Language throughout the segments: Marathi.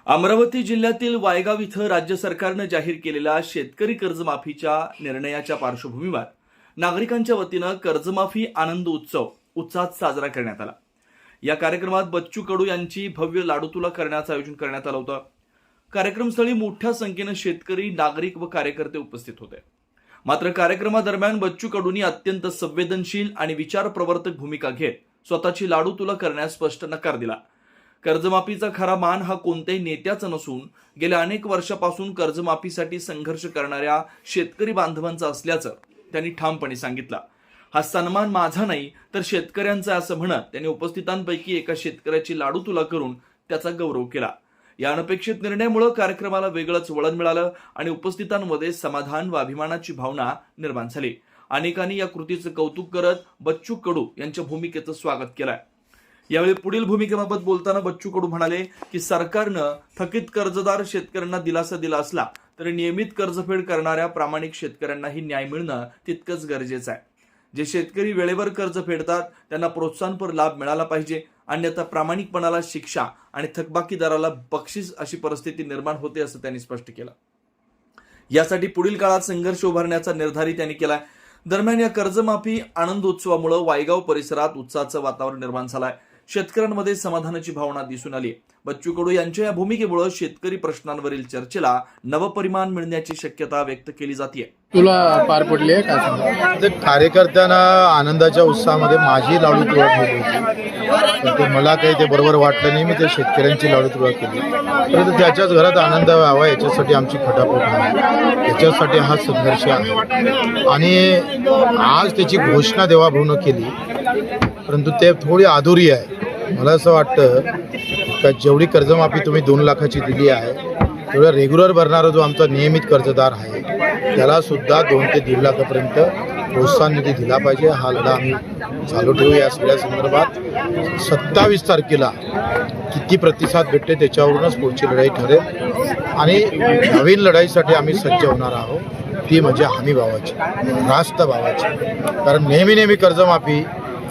अमरावती जिल्ह्यातील वायगाव इथं राज्य सरकारनं जाहीर केलेल्या शेतकरी कर्जमाफीच्या निर्णयाच्या पार्श्वभूमीवर नागरिकांच्या वतीनं कर्जमाफी आनंद उत्सव उत्साहात साजरा करण्यात आला। या कार्यक्रमात बच्चू कडू यांची भव्य लाडूतुला करण्याचं आयोजन करण्यात आलं होतं। कार्यक्रमस्थळी मोठ्या संख्येनं शेतकरी, नागरिक व कार्यकर्ते उपस्थित होते। मात्र कार्यक्रमादरम्यान बच्चू कडूंनी अत्यंत संवेदनशील आणि विचारप्रवर्तक भूमिका घेत स्वतःची लाडूतुला करण्यास स्पष्ट नकार दिला। कर्जमाफीचा खरा मान हा कोणत्याही नेत्याचा नसून गेल्या अनेक वर्षापासून कर्जमाफीसाठी संघर्ष करणाऱ्या शेतकरी बांधवांचा असल्याचं त्यांनी ठामपणे सांगितलं। हा सन्मान माझा नाही तर शेतकऱ्यांचा असं म्हणत त्यांनी उपस्थितांपैकी एका शेतकऱ्याची लाडूतुला करून त्याचा गौरव केला। या अनपेक्षित निर्णयामुळे कार्यक्रमाला वेगळंच वळण मिळालं आणि उपस्थितांमध्ये समाधान व अभिमानाची भावना निर्माण झाली। अनेकांनी या कृतीचं कौतुक करत बच्चू कडू यांच्या भूमिकेचं स्वागत केलंय। यावेळी पुढील भूमिकेबाबत बोलताना बच्चू कडू म्हणाले की सरकारनं थकीत कर्जदार शेतकऱ्यांना दिलासा दिला असला तरी नियमित कर्जफेड करणाऱ्या प्रामाणिक शेतकऱ्यांनाही न्याय मिळणं तितकंच गरजेचं आहे। जे शेतकरी वेळेवर कर्ज फेडतात त्यांना प्रोत्साहनपर लाभ मिळाला पाहिजे, अन्यथा प्रामाणिकपणाला शिक्षा आणि थकबाकीदाराला बक्षीस अशी परिस्थिती निर्माण होते असं त्यांनी स्पष्ट केलं। यासाठी पुढील काळात संघर्ष उभारण्याचा निर्धारही त्यांनी केलाय। दरम्यान या कर्जमाफी आनंदोत्सवामुळे वायगाव परिसरात उत्साहाचं वातावरण निर्माण झालंय। शेतकऱ्यांमध्ये समाधानाची भावना दिसून आली। बच्चू कडू यांच्या या भूमिकेमुळे शेतकरी प्रश्नांवरील चर्चेला नवपरिमाण मिळण्याची शक्यता व्यक्त केली जाते। तुला पार पडली आहे का सांग? कार्यकर्त्यांना आनंदाच्या उत्साहामध्ये माझी लाडूतुला ठेवली होती, पण मला काही ते बरोबर वाटलं नाही। मी ते शेतकऱ्यांची लाडूतुला केली, परंतु त्याच्याच घरात आनंद व्हावा याच्यासाठी आमची खटापट आहे, याच्यासाठी हा संघर्ष आहे। आणि आज त्याची घोषणा देवाभाऊनं केली, परंतु ते थोडी अधुरी आहे। मला असं वाटतं का जेवढी कर्जमाफी तुम्ही 2 लाखाची दिली आहे तेवढा रेग्युलर भरणारा जो आमचा नियमित कर्जदार आहे त्याला सुद्धा 2 ते 1.5 लाखापर्यंत प्रोत्साहन निधी दिला पाहिजे। हा लढा आम्ही चालू ठेवू। या सगळ्या संदर्भात 27 तारखेला किती प्रतिसाद भेटते त्याच्यावरूनच पुढची लढाई ठरेल आणि नवीन लढाईसाठी आम्ही सज्ज होणार आहोत, ती म्हणजे हमीभावाची, रास्त भावाची। कारण नेहमी कर्जमाफी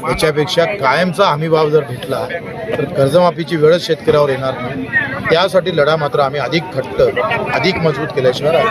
याच्यापेक्षा कायमचा हमीभाव जर भेटला तर कर्जमाफीची वेळच शेतकऱ्यावर येणार नाही। त्यासाठी लढा मात्र आम्ही अधिक घट्ट, अधिक मजबूत केल्याशिवाय